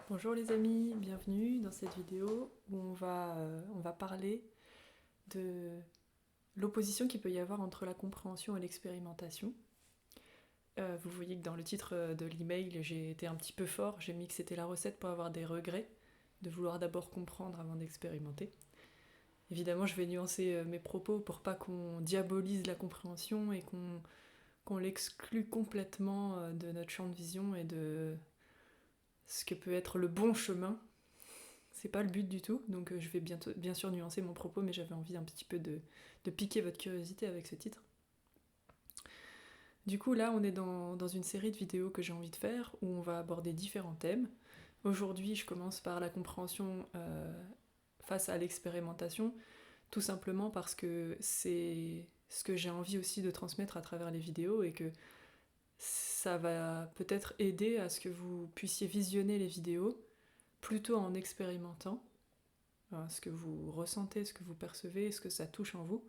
Bonjour les amis, bienvenue dans cette vidéo où on va parler de l'opposition qu'il peut y avoir entre la compréhension et l'expérimentation. Vous voyez que dans le titre de l'email, j'ai été un petit peu fort, j'ai mis que c'était la recette pour avoir des regrets, de vouloir d'abord comprendre avant d'expérimenter. Évidemment, je vais nuancer mes propos pour pas qu'on diabolise la compréhension et qu'on l'exclue complètement de notre champ de vision et de ce que peut être le bon chemin. C'est pas le but du tout, donc je vais bien sûr nuancer mon propos, mais j'avais envie un petit peu de piquer votre curiosité avec ce titre. Du coup, là, on est dans une série de vidéos que j'ai envie de faire, où on va aborder différents thèmes. Aujourd'hui, je commence par la compréhension face à l'expérimentation, tout simplement parce que c'est ce que j'ai envie aussi de transmettre à travers les vidéos, et que ça va peut-être aider à ce que vous puissiez visionner les vidéos plutôt en expérimentant, ce que vous ressentez, ce que vous percevez, ce que ça touche en vous,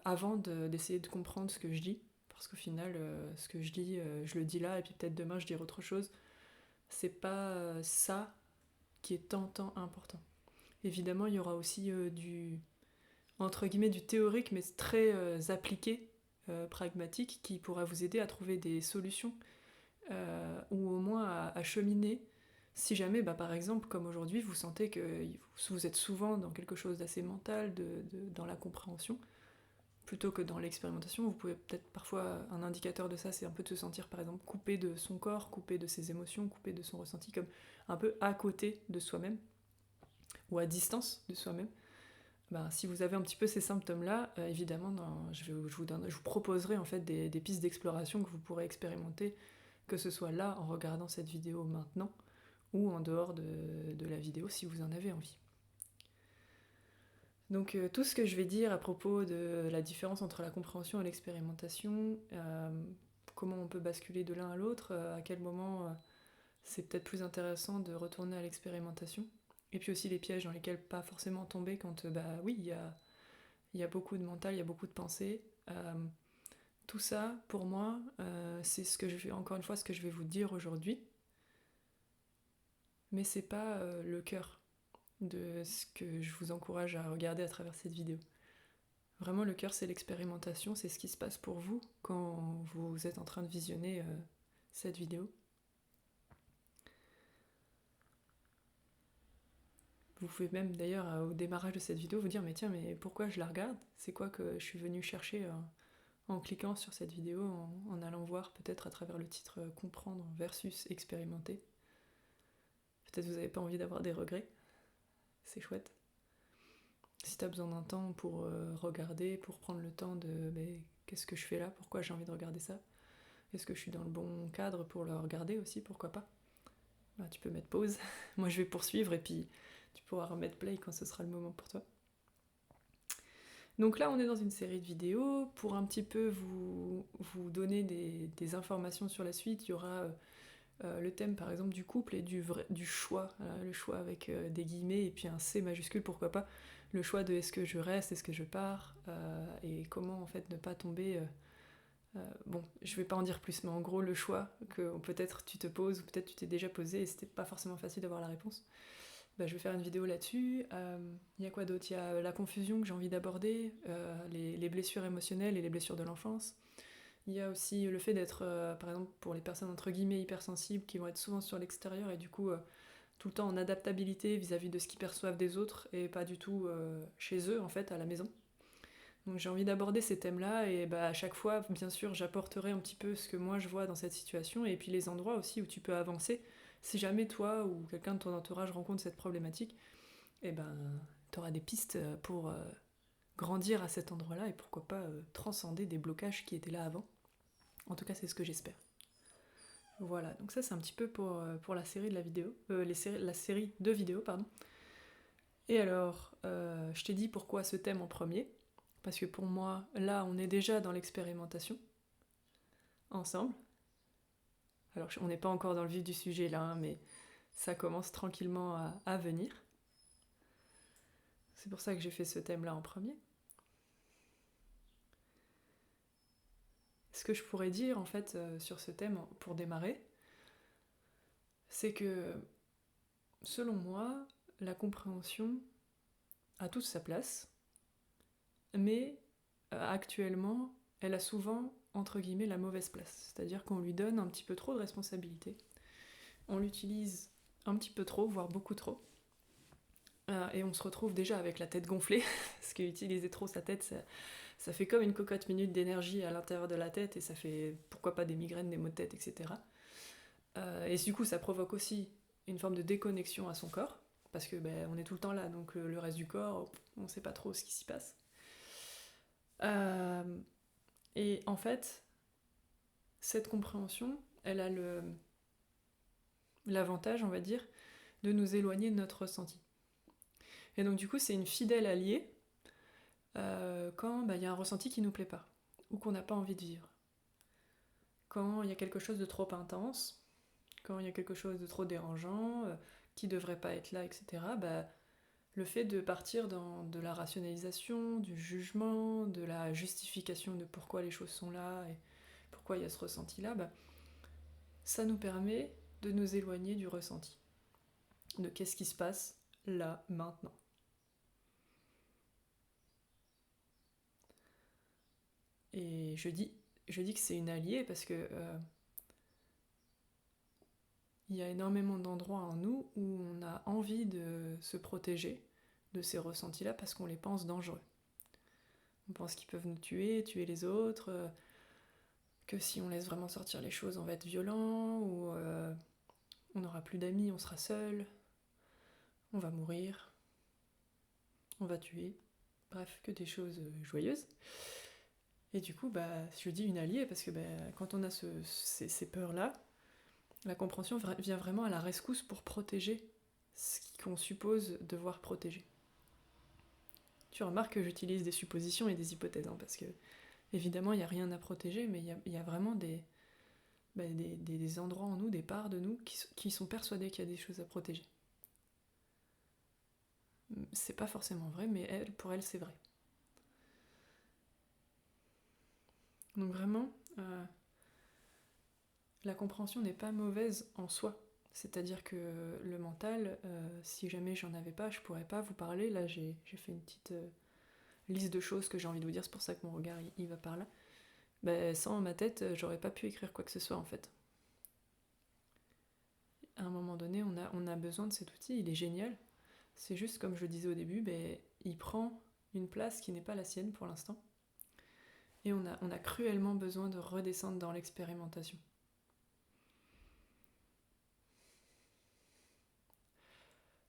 avant d'essayer de comprendre ce que je dis. Parce qu'au final, ce que je dis, je le dis là, et puis peut-être demain je dirai autre chose. C'est pas ça qui est tant important. Évidemment, il y aura aussi entre guillemets, du théorique, mais très appliqué, pragmatique, qui pourra vous aider à trouver des solutions, ou au moins à cheminer. Si jamais, par exemple, comme aujourd'hui, vous sentez que vous êtes souvent dans quelque chose d'assez mental, dans la compréhension, plutôt que dans l'expérimentation, vous pouvez peut-être parfois, un indicateur de ça, c'est un peu de se sentir par exemple coupé de son corps, coupé de ses émotions, coupé de son ressenti, comme un peu à côté de soi-même, ou à distance de soi-même. Si vous avez un petit peu ces symptômes-là, évidemment, je vous proposerai en fait des pistes d'exploration que vous pourrez expérimenter, que ce soit là, en regardant cette vidéo maintenant, ou en dehors de la vidéo si vous en avez envie. Donc tout ce que je vais dire à propos de la différence entre la compréhension et l'expérimentation, comment on peut basculer de l'un à l'autre, à quel moment c'est peut-être plus intéressant de retourner à l'expérimentation, et puis aussi les pièges dans lesquels pas forcément tomber quand, oui, il y a beaucoup de mental, il y a beaucoup de pensées. Tout ça, pour moi, c'est encore une fois ce que je vais vous dire aujourd'hui, mais c'est pas le cœur de ce que je vous encourage à regarder à travers cette vidéo. Vraiment, le cœur, c'est l'expérimentation, c'est ce qui se passe pour vous quand vous êtes en train de visionner cette vidéo. Vous pouvez même d'ailleurs au démarrage de cette vidéo vous dire mais tiens, mais pourquoi je la regarde? C'est quoi que je suis venue chercher en cliquant sur cette vidéo, en allant voir peut-être à travers le titre comprendre versus expérimenter. Peut-être vous n'avez pas envie d'avoir des regrets, c'est chouette. Si tu as besoin d'un temps pour regarder, pour prendre le temps de qu'est-ce que je fais là, pourquoi j'ai envie de regarder ça, est-ce que je suis dans le bon cadre pour le regarder aussi, pourquoi pas. Tu peux mettre pause, moi je vais poursuivre et puis tu pourras remettre play quand ce sera le moment pour toi. Donc là on est dans une série de vidéos, pour un petit peu vous donner des informations sur la suite, il y aura le thème par exemple du couple et du choix, le choix avec des guillemets et puis un C majuscule, pourquoi pas, le choix de est-ce que je reste, est-ce que je pars, et comment en fait ne pas tomber... bon, je vais pas en dire plus, mais en gros le choix que peut-être tu te poses ou peut-être tu t'es déjà posé et c'était pas forcément facile d'avoir la réponse. Je vais faire une vidéo là-dessus. Il y a quoi d'autre? Il y a la confusion que j'ai envie d'aborder, les blessures émotionnelles et les blessures de l'enfance. Il y a aussi le fait d'être, par exemple, pour les personnes entre guillemets hypersensibles qui vont être souvent sur l'extérieur et du coup tout le temps en adaptabilité vis-à-vis de ce qu'ils perçoivent des autres et pas du tout chez eux en fait, à la maison. Donc j'ai envie d'aborder ces thèmes-là et à chaque fois, bien sûr, j'apporterai un petit peu ce que moi je vois dans cette situation et puis les endroits aussi où tu peux avancer. Si jamais toi ou quelqu'un de ton entourage rencontre cette problématique, tu auras des pistes pour grandir à cet endroit-là et pourquoi pas transcender des blocages qui étaient là avant. En tout cas, c'est ce que j'espère. Voilà, donc ça c'est un petit peu pour la série de la vidéo, la série de vidéos, pardon. Et alors, je t'ai dit pourquoi ce thème en premier, parce que pour moi, là, on est déjà dans l'expérimentation, ensemble. Alors, on n'est pas encore dans le vif du sujet là, mais ça commence tranquillement à venir. C'est pour ça que j'ai fait ce thème là en premier. Ce que je pourrais dire en fait sur ce thème pour démarrer, c'est que selon moi, la compréhension a toute sa place, mais actuellement, elle a souvent, entre guillemets, la mauvaise place. C'est-à-dire qu'on lui donne un petit peu trop de responsabilités. On l'utilise un petit peu trop, voire beaucoup trop. Et on se retrouve déjà avec la tête gonflée, parce qu'utiliser trop sa tête, ça fait comme une cocotte minute d'énergie à l'intérieur de la tête, et ça fait pourquoi pas des migraines, des maux de tête, etc. Et du coup, ça provoque aussi une forme de déconnexion à son corps, parce que on est tout le temps là, donc le reste du corps, on ne sait pas trop ce qui s'y passe. Et en fait, cette compréhension, elle a l'avantage, on va dire, de nous éloigner de notre ressenti. Et donc du coup, c'est une fidèle alliée quand y a un ressenti qui nous plaît pas, ou qu'on n'a pas envie de vivre. Quand il y a quelque chose de trop intense, quand il y a quelque chose de trop dérangeant, qui devrait pas être là, etc., le fait de partir dans de la rationalisation, du jugement, de la justification de pourquoi les choses sont là et pourquoi il y a ce ressenti-là, ça nous permet de nous éloigner du ressenti, de qu'est-ce qui se passe là, maintenant. Et je dis que c'est une alliée parce que il y a énormément d'endroits en nous où on a envie de se protéger de ces ressentis-là parce qu'on les pense dangereux. On pense qu'ils peuvent nous tuer les autres, que si on laisse vraiment sortir les choses, on va être violent, ou on n'aura plus d'amis, on sera seul, on va mourir, on va tuer. Bref, que des choses joyeuses. Et du coup, je dis une alliée parce que quand on a ces peurs-là, la compréhension vient vraiment à la rescousse pour protéger ce qu'on suppose devoir protéger. Tu remarques que j'utilise des suppositions et des hypothèses, hein, parce que évidemment il n'y a rien à protéger, mais il y a vraiment des endroits en nous, des parts de nous qui sont persuadés qu'il y a des choses à protéger. C'est pas forcément vrai, mais pour elle c'est vrai. Donc vraiment, la compréhension n'est pas mauvaise en soi. C'est-à-dire que le mental, si jamais j'en avais pas, je pourrais pas vous parler. Là, j'ai fait une petite liste de choses que j'ai envie de vous dire, c'est pour ça que mon regard il va par là. Sans ma tête, j'aurais pas pu écrire quoi que ce soit en fait. À un moment donné, on a besoin de cet outil, il est génial. C'est juste, comme je le disais au début, il prend une place qui n'est pas la sienne pour l'instant. Et on a cruellement besoin de redescendre dans l'expérimentation.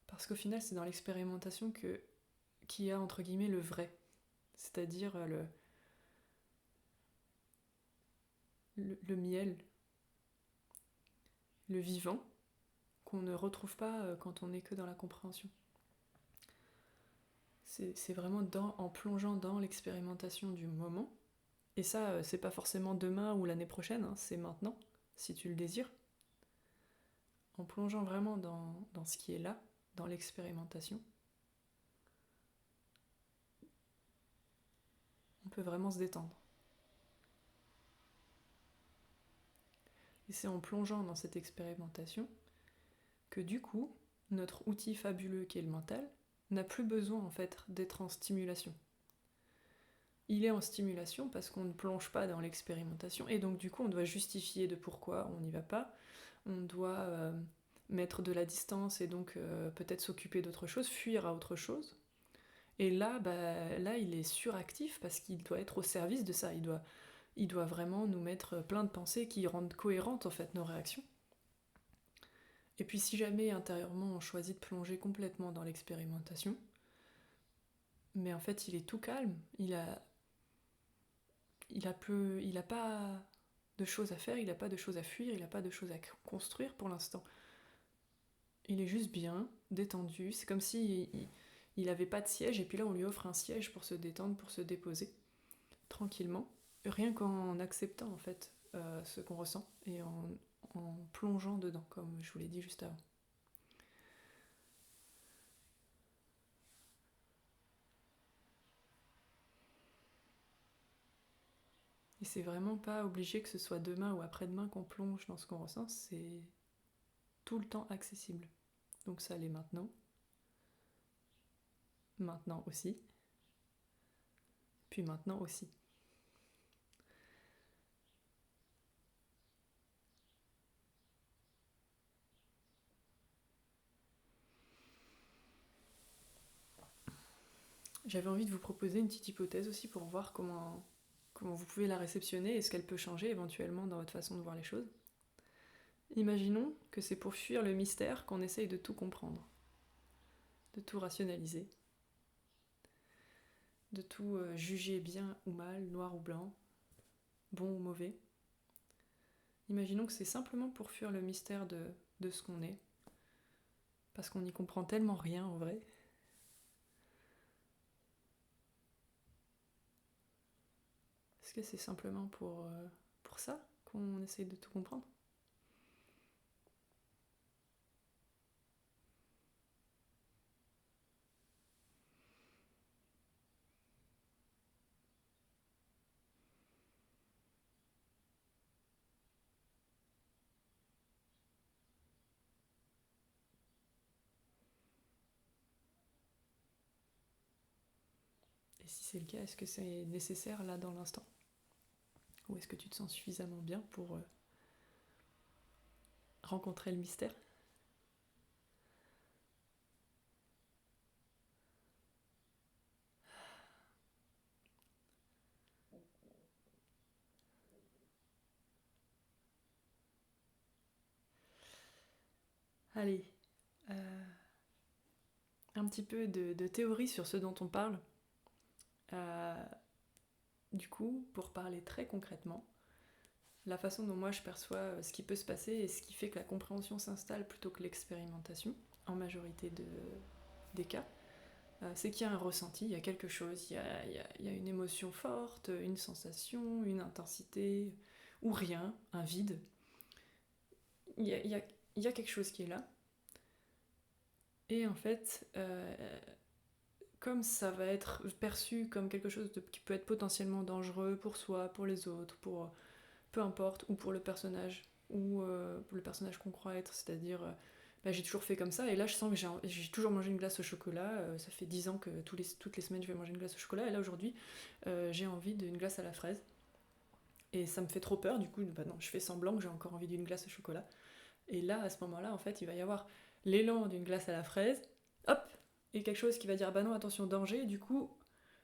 Parce qu'au final, c'est dans l'expérimentation qu'il y a, entre guillemets, le vrai. C'est-à-dire le miel, le vivant, qu'on ne retrouve pas quand on n'est que dans la compréhension. C'est vraiment en plongeant dans l'expérimentation du moment. Et ça, c'est pas forcément demain ou l'année prochaine, hein, c'est maintenant, si tu le désires. En plongeant vraiment dans ce qui est là, dans l'expérimentation, on peut vraiment se détendre. Et c'est en plongeant dans cette expérimentation que du coup, notre outil fabuleux qui est le mental n'a plus besoin en fait d'être en stimulation. Il est en stimulation parce qu'on ne plonge pas dans l'expérimentation et donc du coup on doit justifier de pourquoi on n'y va pas, on doit mettre de la distance et donc peut-être s'occuper d'autre chose, fuir à autre chose. Et là, il est suractif parce qu'il doit être au service de ça, il doit vraiment nous mettre plein de pensées qui rendent cohérentes en fait nos réactions. Et puis si jamais intérieurement on choisit de plonger complètement dans l'expérimentation, mais en fait il est tout calme, il a pas de choses à faire, il a pas de choses à fuir, il a pas de choses à construire pour l'instant. Il est juste bien, détendu, c'est comme si il avait pas de siège et puis là on lui offre un siège pour se détendre, pour se déposer tranquillement, rien qu'en acceptant en fait ce qu'on ressent et en plongeant dedans, comme je vous l'ai dit juste avant. Et c'est vraiment pas obligé que ce soit demain ou après-demain qu'on plonge dans ce qu'on ressent, c'est tout le temps accessible. Donc ça l'est maintenant. Maintenant aussi. Puis maintenant aussi. J'avais envie de vous proposer une petite hypothèse aussi pour voir comment vous pouvez la réceptionner et ce qu'elle peut changer éventuellement dans votre façon de voir les choses. Imaginons que c'est pour fuir le mystère qu'on essaye de tout comprendre, de tout rationaliser, de tout juger bien ou mal, noir ou blanc, bon ou mauvais. Imaginons que c'est simplement pour fuir le mystère de ce qu'on est, parce qu'on n'y comprend tellement rien en vrai. Est-ce que c'est simplement pour ça qu'on essaye de tout comprendre ? Et si c'est le cas, est-ce que c'est nécessaire là dans l'instant ? Ou est-ce que tu te sens suffisamment bien pour rencontrer le mystère ? Allez, un petit peu de théorie sur ce dont on parle. Du coup, pour parler très concrètement, la façon dont moi je perçois ce qui peut se passer et ce qui fait que la compréhension s'installe plutôt que l'expérimentation, en majorité des cas, c'est qu'il y a un ressenti, il y a quelque chose, il y a une émotion forte, une sensation, une intensité, ou rien, un vide. Il y a quelque chose qui est là. Et en fait, comme ça va être perçu comme quelque chose qui peut être potentiellement dangereux pour soi, pour les autres, pour peu importe, ou pour le personnage, ou pour le personnage qu'on croit être, c'est-à-dire bah, j'ai toujours fait comme ça, et là je sens que j'ai toujours mangé une glace au chocolat, ça fait 10 ans que toutes les semaines je vais manger une glace au chocolat, et là aujourd'hui j'ai envie d'une glace à la fraise, et ça me fait trop peur, du coup bah non, je fais semblant que j'ai encore envie d'une glace au chocolat, et là à ce moment-là en fait il va y avoir l'élan d'une glace à la fraise, hop, et quelque chose qui va dire bah non attention danger, et du coup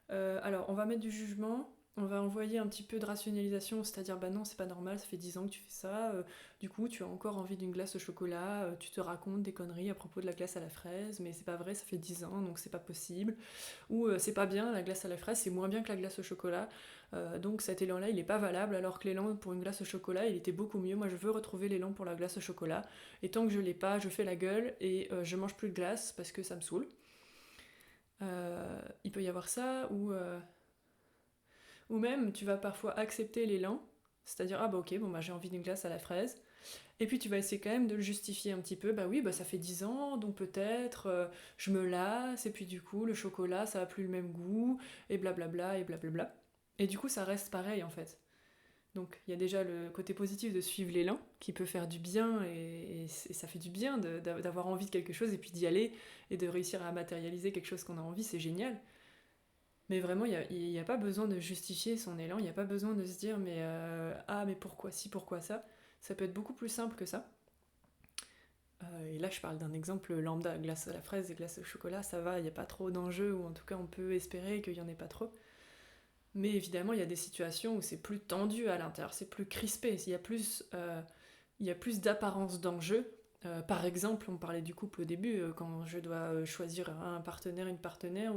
alors on va mettre du jugement, on va envoyer un petit peu de rationalisation, c'est-à-dire bah non c'est pas normal, ça fait 10 ans que tu fais ça, du coup tu as encore envie d'une glace au chocolat, tu te racontes des conneries à propos de la glace à la fraise, mais c'est pas vrai, ça fait 10 ans donc c'est pas possible, ou c'est pas bien, la glace à la fraise c'est moins bien que la glace au chocolat, donc cet élan là il est pas valable alors que l'élan pour une glace au chocolat il était beaucoup mieux, moi je veux retrouver l'élan pour la glace au chocolat, et tant que je l'ai pas je fais la gueule et je mange plus de glace parce que ça me saoule. Il peut y avoir ça, ou même tu vas parfois accepter l'élan, c'est-à-dire ah bah ok, bon bah j'ai envie d'une glace à la fraise, et puis tu vas essayer quand même de le justifier un petit peu, bah oui bah ça fait 10 ans, donc peut-être je me lasse, et puis du coup le chocolat ça a plus le même goût, et blablabla, et blablabla. Et du coup ça reste pareil en fait. Donc il y a déjà le côté positif de suivre l'élan, qui peut faire du bien, et ça fait du bien d'avoir envie de quelque chose, et puis d'y aller, et de réussir à matérialiser quelque chose qu'on a envie, c'est génial. Mais vraiment, il y a pas besoin de justifier son élan, il n'y a pas besoin de se dire mais ah mais pourquoi ci, pourquoi ça. Ça peut être beaucoup plus simple que ça. Et là je parle d'un exemple lambda, glace à la fraise et glace au chocolat, ça va, il n'y a pas trop d'enjeux, ou en tout cas on peut espérer qu'il n'y en ait pas trop. Mais évidemment il y a des situations où c'est plus tendu à l'intérieur, c'est plus crispé, il y a plus d'apparence d'enjeu. Par exemple, on parlait du couple au début, quand je dois choisir un partenaire, une partenaire,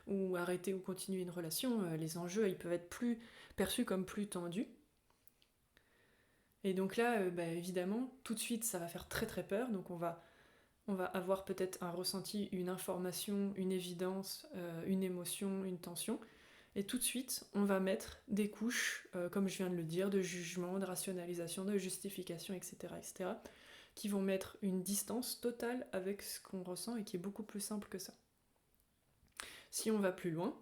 ou arrêter ou continuer une relation, les enjeux ils peuvent être plus perçus comme plus tendus. Et donc là, bah, évidemment, tout de suite ça va faire très très peur, donc on va avoir peut-être un ressenti, une information, une évidence, une émotion, une tension. Et tout de suite, on va mettre des couches, comme je viens de le dire, de jugement, de rationalisation, de justification, etc., etc., qui vont mettre une distance totale avec ce qu'on ressent et qui est beaucoup plus simple que ça. Si on va plus loin,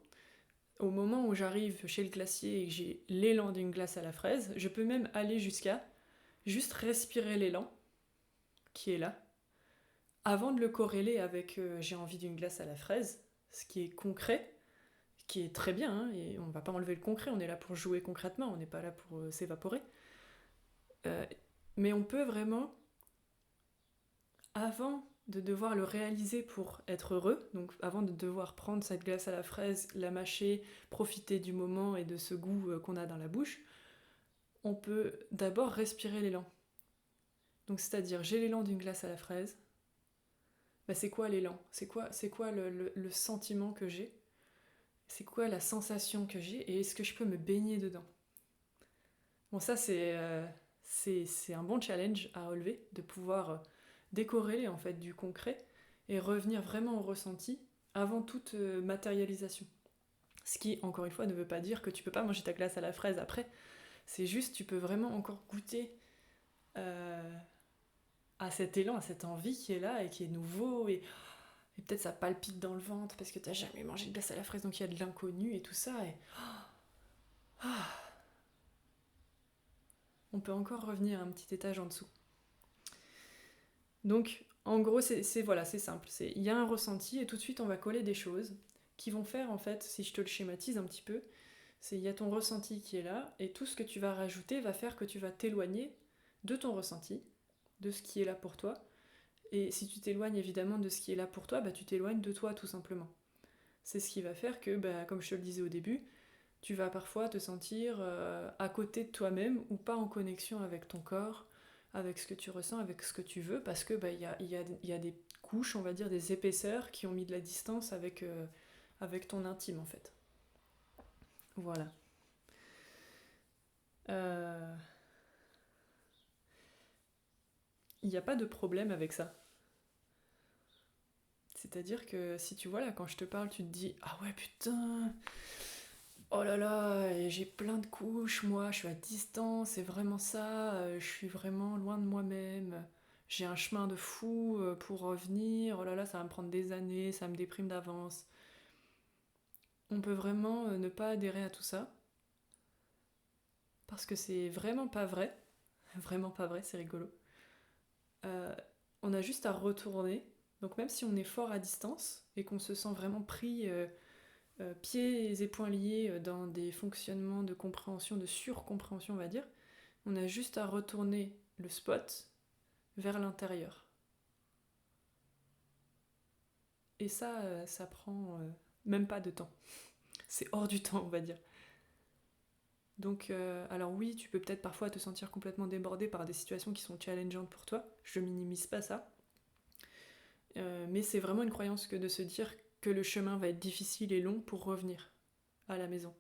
au moment où j'arrive chez le glacier et que j'ai l'élan d'une glace à la fraise, je peux même aller jusqu'à juste respirer l'élan qui est là, avant de le corréler avec j'ai envie d'une glace à la fraise, ce qui est concret, qui est très bien, hein, et on va pas enlever le concret, on est là pour jouer concrètement, on n'est pas là pour s'évaporer. Euh, mais on peut vraiment, avant de devoir le réaliser pour être heureux, donc avant de devoir prendre cette glace à la fraise, la mâcher, profiter du moment et de ce goût qu'on a dans la bouche, on peut d'abord respirer l'élan. Donc c'est-à-dire j'ai l'élan d'une glace à la fraise, bah, c'est quoi l'élan? C'est quoi le sentiment que j'ai? C'est quoi la sensation que j'ai? Et est-ce que je peux me baigner dedans? Bon, ça, c'est un bon challenge à relever, de pouvoir décorréler en fait du concret et revenir vraiment au ressenti avant toute matérialisation. Ce qui, encore une fois, ne veut pas dire que tu peux pas manger ta glace à la fraise après. C'est juste, tu peux vraiment encore goûter euh, à cet élan, à cette envie qui est là et qui est nouveau. Et peut-être ça palpite dans le ventre parce que t'as jamais mangé de glace à la fraise, donc il y a de l'inconnu et tout ça. Et on peut encore revenir un petit étage en dessous. Donc, en gros, voilà, c'est simple. Il y a un ressenti et tout de suite, on va coller des choses qui vont faire, en fait, si je te le schématise un petit peu, il y a ton ressenti qui est là et tout ce que tu vas rajouter va faire que tu vas t'éloigner de ton ressenti, de ce qui est là pour toi. Et si tu t'éloignes évidemment de ce qui est là pour toi, bah, tu t'éloignes de toi tout simplement. C'est ce qui va faire que, bah, comme je te le disais au début, tu vas parfois te sentir à côté de toi-même ou pas en connexion avec ton corps, avec ce que tu ressens, avec ce que tu veux, parce que bah, y a des couches, on va dire, des épaisseurs qui ont mis de la distance avec ton intime en fait. Voilà. Il n'y a pas de problème avec ça. C'est-à-dire que si tu vois là, quand je te parle, tu te dis ah ouais putain, oh là là, j'ai plein de couches, moi je suis à distance, c'est vraiment ça, je suis vraiment loin de moi-même, j'ai un chemin de fou pour revenir, oh là là, ça va me prendre des années, ça me déprime d'avance. On peut vraiment ne pas adhérer à tout ça, parce que c'est vraiment pas vrai, c'est rigolo. Euh, on a juste à retourner, donc même si on est fort à distance et qu'on se sent vraiment pris pieds et poings liés dans des fonctionnements de compréhension, de surcompréhension on va dire, on a juste à retourner le spot vers l'intérieur. Et ça, ça prend même pas de temps. C'est hors du temps, on va dire. Donc, alors oui, tu peux peut-être parfois te sentir complètement débordé par des situations qui sont challengeantes pour toi. Je minimise pas ça. Mais c'est vraiment une croyance que de se dire que le chemin va être difficile et long pour revenir à la maison.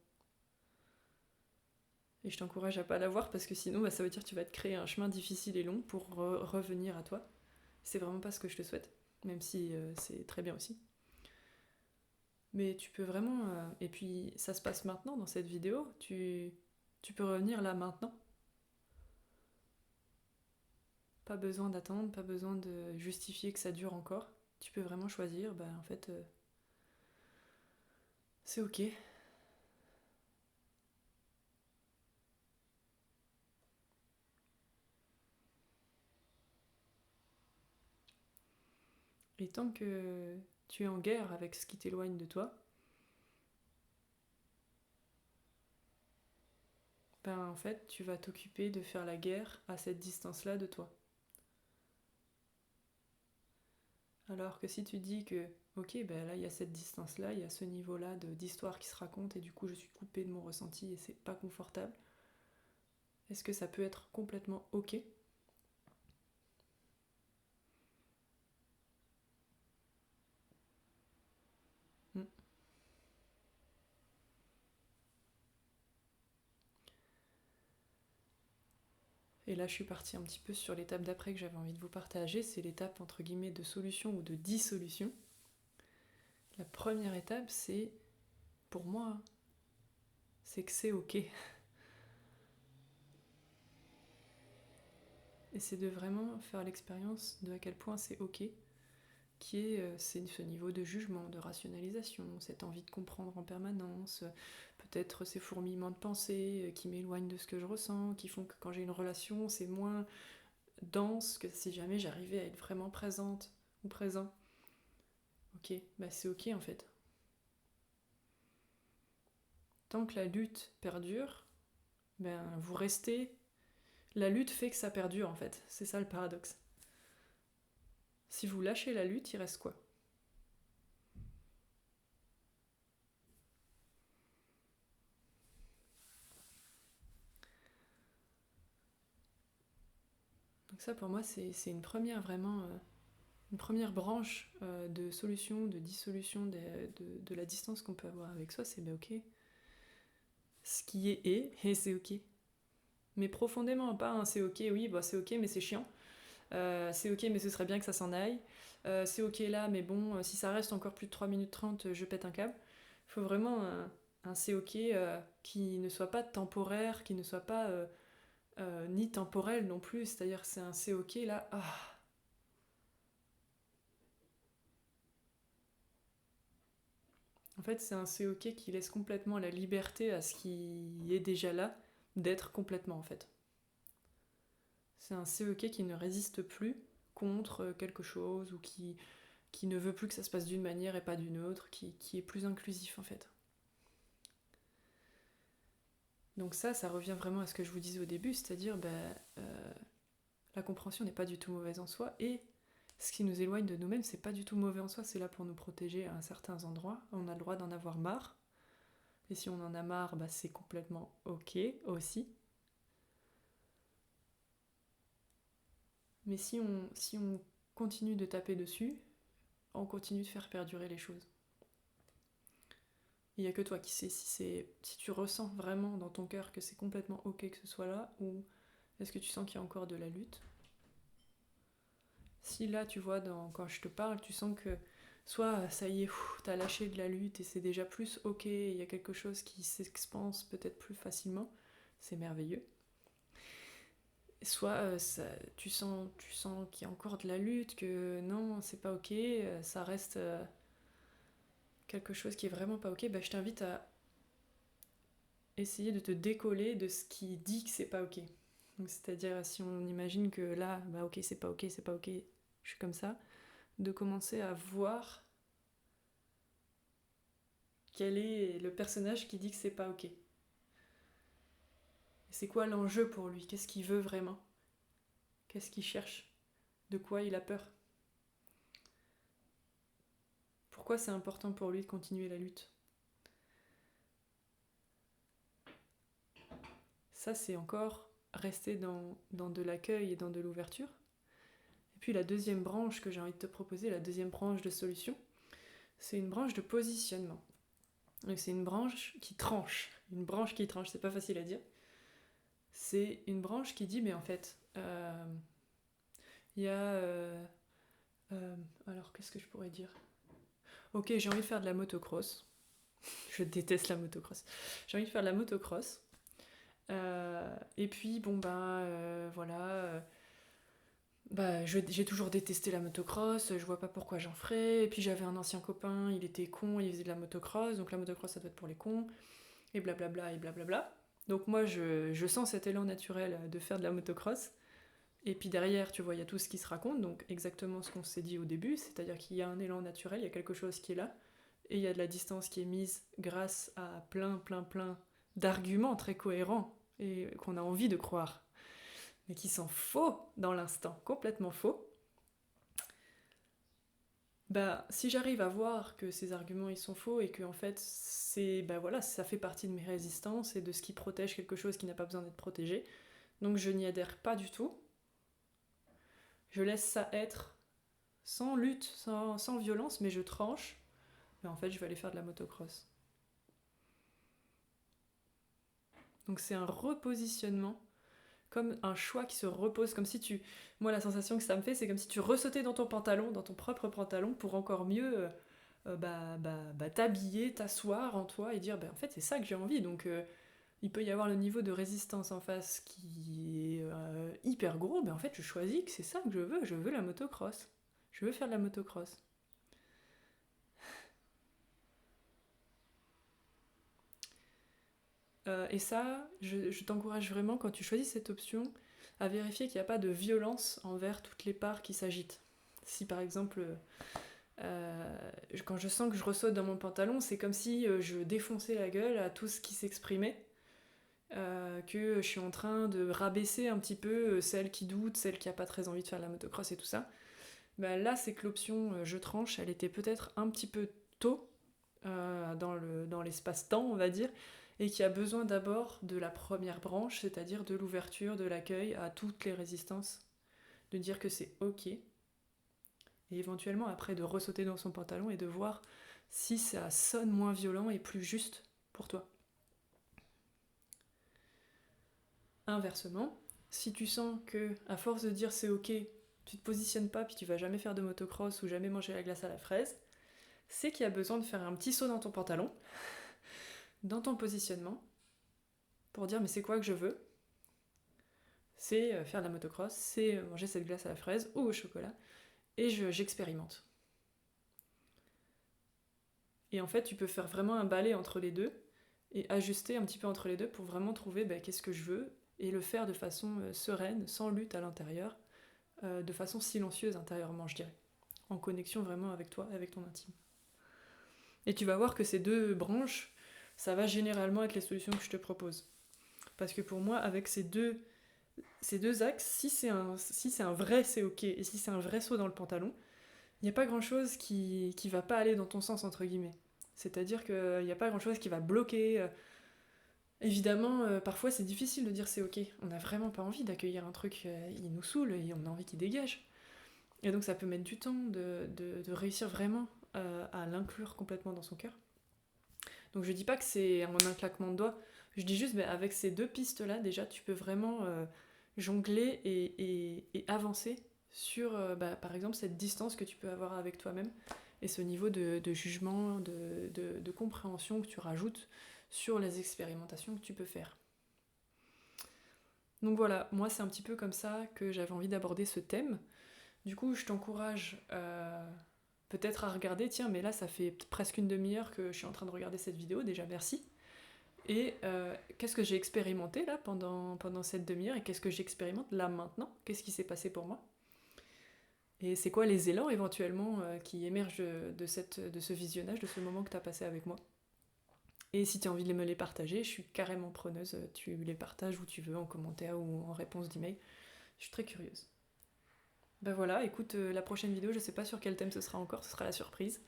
Et je t'encourage à pas l'avoir parce que sinon bah, ça veut dire que tu vas te créer un chemin difficile et long pour revenir à toi. C'est vraiment pas ce que je te souhaite, même si c'est très bien aussi. Mais tu peux vraiment... et puis ça se passe maintenant dans cette vidéo, tu peux revenir là maintenant. Pas besoin d'attendre, pas besoin de justifier que ça dure encore. Tu peux vraiment choisir, bah en fait, c'est ok. Et tant que tu es en guerre avec ce qui t'éloigne de toi, ben en fait, tu vas t'occuper de faire la guerre à cette distance-là de toi. Alors que si tu dis que, ok, ben là il y a cette distance-là, il y a ce niveau-là d'histoire qui se raconte et du coup je suis coupée de mon ressenti et c'est pas confortable, est-ce que ça peut être complètement ok? Hmm. Et là je suis partie un petit peu sur l'étape d'après que j'avais envie de vous partager, c'est l'étape entre guillemets de solution ou de dissolution. La première étape c'est, pour moi, c'est que c'est ok. Et c'est de vraiment faire l'expérience de à quel point c'est ok, qui est c'est ce niveau de jugement, de rationalisation, cette envie de comprendre en permanence, peut-être ces fourmillements de pensée qui m'éloignent de ce que je ressens, qui font que quand j'ai une relation, c'est moins dense que si jamais j'arrivais à être vraiment présente au présent. Ok, bah c'est ok en fait. Tant que la lutte perdure, ben vous restez. La lutte fait que ça perdure en fait. C'est ça le paradoxe. Si vous lâchez la lutte, il reste quoi? Donc ça pour moi c'est une première vraiment une première branche de solution, de dissolution de la distance qu'on peut avoir avec soi, c'est ben ok. Ce qui est et c'est ok. Mais profondément, pas un c'est ok, oui, bah c'est ok mais c'est chiant. C'est ok mais ce serait bien que ça s'en aille. C'est ok là mais bon, si ça reste encore plus de 3 minutes 30, je pète un câble. Il faut vraiment un c'est ok qui ne soit pas temporaire, qui ne soit pas ni temporel non plus, c'est-à-dire c'est un c'est ok là, ah. En fait c'est un c'est ok qui laisse complètement la liberté à ce qui est déjà là d'être complètement en fait. C'est un c'est ok qui ne résiste plus contre quelque chose ou qui ne veut plus que ça se passe d'une manière et pas d'une autre, qui est plus inclusif en fait. Donc ça revient vraiment à ce que je vous disais au début, c'est-à-dire la compréhension n'est pas du tout mauvaise en soi et ce qui nous éloigne de nous-mêmes, c'est pas du tout mauvais en soi, c'est là pour nous protéger à certains endroits. On a le droit d'en avoir marre. Et si on en a marre, bah, c'est complètement ok aussi. Mais si on continue de taper dessus, on continue de faire perdurer les choses. Il n'y a que toi qui sais si tu ressens vraiment dans ton cœur que c'est complètement ok que ce soit là, ou est-ce que tu sens qu'il y a encore de la lutte. Si là, tu vois, quand je te parle, tu sens que soit ça y est, t'as lâché de la lutte et c'est déjà plus ok, il y a quelque chose qui s'expanse peut-être plus facilement, c'est merveilleux. Soit tu sens qu'il y a encore de la lutte, que non, c'est pas ok, ça reste quelque chose qui est vraiment pas ok, bah, je t'invite à essayer de te décoller de ce qui dit que c'est pas ok. Donc, c'est-à-dire, si on imagine que là, bah ok, c'est pas ok, c'est pas ok, je suis comme ça, de commencer à voir quel est le personnage qui dit que c'est pas ok. C'est quoi l'enjeu pour lui? Qu'est-ce qu'il veut vraiment? Qu'est-ce qu'il cherche? De quoi il a peur? Pourquoi c'est important pour lui de continuer la lutte? Ça, c'est encore rester dans de l'accueil et dans de l'ouverture. Et puis la deuxième branche que j'ai envie de te proposer, la deuxième branche de solution, c'est une branche de positionnement. Donc c'est une branche qui tranche. Une branche qui tranche, c'est pas facile à dire. C'est une branche qui dit, mais en fait, il y a... alors, qu'est-ce que je pourrais dire? Ok, j'ai envie de faire de la motocross. Je déteste la motocross. J'ai envie de faire de la motocross. Et puis, bon, voilà. J'ai toujours détesté la motocross, je vois pas pourquoi j'en ferais. Et puis j'avais un ancien copain, il était con, il faisait de la motocross, donc la motocross ça doit être pour les cons, et blablabla, et blablabla. Donc moi je sens cet élan naturel de faire de la motocross. Et puis derrière, tu vois, il y a tout ce qui se raconte, donc exactement ce qu'on s'est dit au début, c'est-à-dire qu'il y a un élan naturel, il y a quelque chose qui est là, et il y a de la distance qui est mise grâce à plein d'arguments très cohérents et qu'on a envie de croire, mais qui sont faux dans l'instant, complètement faux. Bah, si j'arrive à voir que ces arguments ils sont faux et que en fait voilà, ça fait partie de mes résistances et de ce qui protège quelque chose qui n'a pas besoin d'être protégé, donc je n'y adhère pas du tout. Je laisse ça être sans lutte, sans violence, mais je tranche. Mais en fait, je vais aller faire de la motocross. Donc c'est un repositionnement, comme un choix qui se repose, comme si tu... Moi, la sensation que ça me fait, c'est comme si tu ressautais dans ton pantalon, dans ton propre pantalon, pour encore mieux t'habiller, t'asseoir en toi et dire, en fait, c'est ça que j'ai envie. Donc il peut y avoir le niveau de résistance en face qui est hyper gros, mais en fait, je choisis que c'est ça que je veux la motocross. Je veux faire de la motocross. Et ça, je t'encourage vraiment, quand tu choisis cette option, à vérifier qu'il n'y a pas de violence envers toutes les parts qui s'agitent. Si par exemple, quand je sens que je ressaute dans mon pantalon, c'est comme si je défonçais la gueule à tout ce qui s'exprimait, que je suis en train de rabaisser un petit peu celle qui doute, celle qui a pas très envie de faire de la motocross et tout ça. Bah là, c'est que l'option je tranche, elle était peut-être un petit peu tôt dans l'espace-temps, on va dire, et qui a besoin d'abord de la première branche, c'est-à-dire de l'ouverture, de l'accueil à toutes les résistances, de dire que c'est ok, et éventuellement après de ressauter dans son pantalon et de voir si ça sonne moins violent et plus juste pour toi. Inversement, si tu sens que à force de dire c'est ok, tu te positionnes pas puis tu vas jamais faire de motocross ou jamais manger la glace à la fraise, c'est qu'il y a besoin de faire un petit saut dans ton pantalon, dans ton positionnement, pour dire mais c'est quoi que je veux. C'est faire de la motocross, c'est manger cette glace à la fraise ou au chocolat, et j'expérimente. Et en fait, tu peux faire vraiment un balai entre les deux, et ajuster un petit peu entre les deux pour vraiment trouver qu'est-ce que je veux, et le faire de façon sereine, sans lutte à l'intérieur, de façon silencieuse intérieurement, je dirais, en connexion vraiment avec toi, avec ton intime. Et tu vas voir que ces deux branches, ça va généralement être les solutions que je te propose. Parce que pour moi, avec ces deux axes, si c'est un vrai c'est ok, et si c'est un vrai saut dans le pantalon, il n'y a pas grand-chose qui va pas aller dans ton sens, entre guillemets. C'est-à-dire qu'il n'y a pas grand-chose qui va bloquer. Évidemment, parfois c'est difficile de dire c'est ok. On n'a vraiment pas envie d'accueillir un truc, il nous saoule et on a envie qu'il dégage. Et donc ça peut mettre du temps de réussir vraiment à l'inclure complètement dans son cœur. Donc je dis pas que c'est en un claquement de doigts, je dis juste avec ces deux pistes-là, déjà, tu peux vraiment jongler et avancer sur, par exemple, cette distance que tu peux avoir avec toi-même et ce niveau de jugement, de compréhension que tu rajoutes sur les expérimentations que tu peux faire. Donc voilà, moi c'est un petit peu comme ça que j'avais envie d'aborder ce thème. Du coup, je t'encourage peut-être à regarder, tiens, mais là ça fait presque une demi-heure que je suis en train de regarder cette vidéo, déjà merci. Et qu'est-ce que j'ai expérimenté là pendant cette demi-heure et qu'est-ce que j'expérimente là maintenant? Qu'est-ce qui s'est passé pour moi? Et c'est quoi les élans éventuellement qui émergent de ce visionnage, de ce moment que tu as passé avec moi? Et si tu as envie de me les partager, je suis carrément preneuse, tu les partages où tu veux, en commentaire ou en réponse d'email. Je suis très curieuse. Ben voilà, écoute, la prochaine vidéo, je sais pas sur quel thème ce sera encore, ce sera la surprise.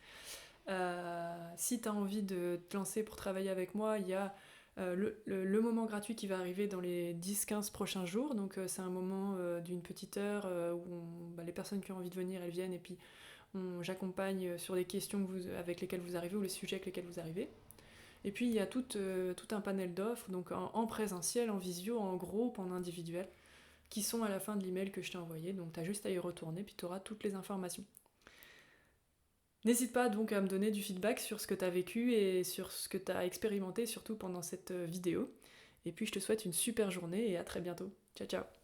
Si tu as envie de te lancer pour travailler avec moi, il y a le moment gratuit qui va arriver dans les 10-15 prochains jours. Donc c'est un moment d'une petite heure où les personnes qui ont envie de venir, elles viennent et puis j'accompagne sur les questions avec lesquelles vous arrivez ou les sujets avec lesquels vous arrivez. Et puis il y a tout un panel d'offres, donc en présentiel, en visio, en groupe, en individuel, qui sont à la fin de l'email que je t'ai envoyé. Donc tu as juste à y retourner puis tu auras toutes les informations. N'hésite pas donc à me donner du feedback sur ce que tu as vécu et sur ce que tu as expérimenté, surtout pendant cette vidéo. Et puis je te souhaite une super journée et à très bientôt. Ciao ciao.